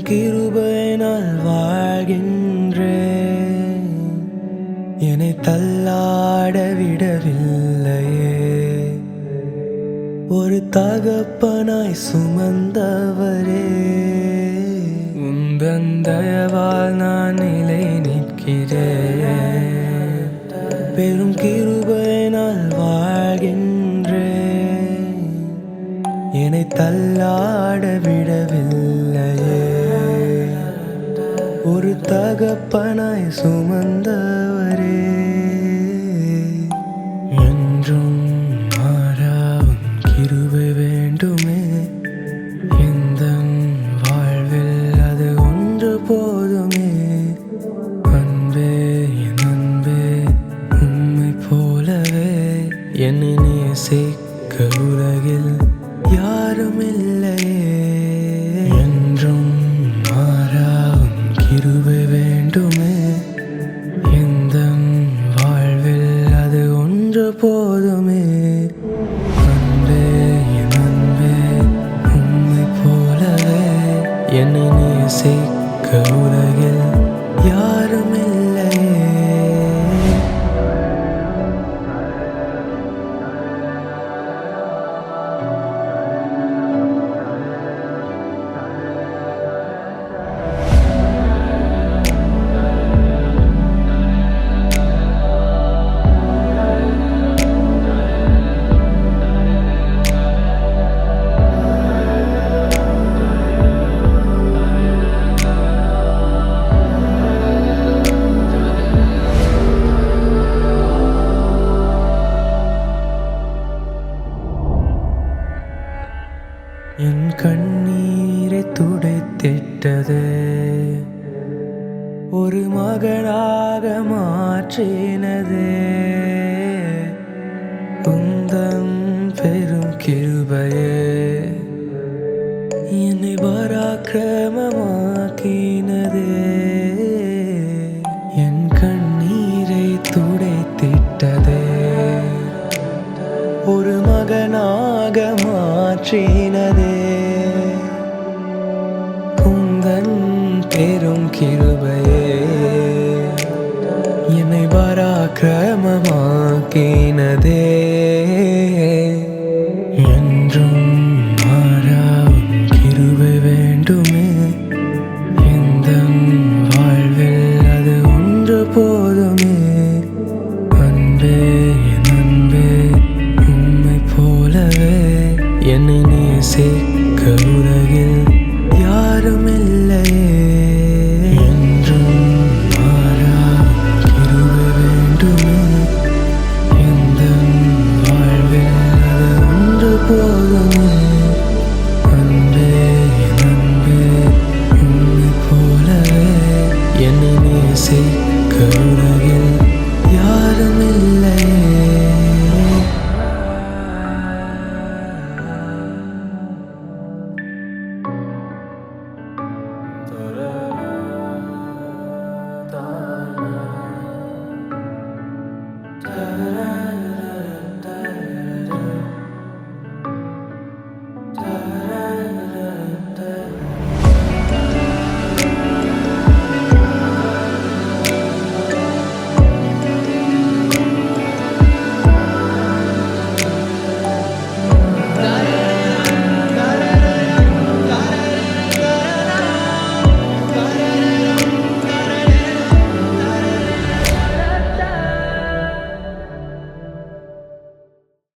கிருபையினால் வாழ்கின்றேன். என்னை தள்ளாட விடவில்லையே. ஒரு தகப்பனாய் சுமந்தவரே, உந்தன் தயவால் நான் நிலை நிற்கிறேன். பெரும் கிருபையினால் வாழ்கின்றேன். என்னை தள்ளாட விடவில்லையே. ஒரு தகப்பனாய் சுமந்தவரே, என்றும் மாறாவும் கிருபை வேண்டுமே. எந்தன் வாழ்வில் அது ஒன்று போதுமே. அன்பே என் அன்பே, உம்மை போலவே என்னை நேசிக்க உலகில் யாரும் இல்லையே. என்றும் மாறாவும் கிருபை வேண்டுமே. எந்தன் வாழ்வில் அது ஒன்று போதுமே. அன்பே என் அன்பே, உம்மை போலவே என்னை நேசிக்க உலகில் யாரும் இல்லையே. என் கண்ணீரை துடைத்திட்டது, ஒரு மகனாக மாற்றினதே. உந்தன் பெரும் கிருபையே என்னை பராக்கிரமமாக்கினதே. என் கண்ணீரை துடைத்திட்டதே, ஒரு மகனாக மாற்றினதே. உந்தன் பெரும் கிருபையே என்னை பராக்கிரமமாக்கினதே.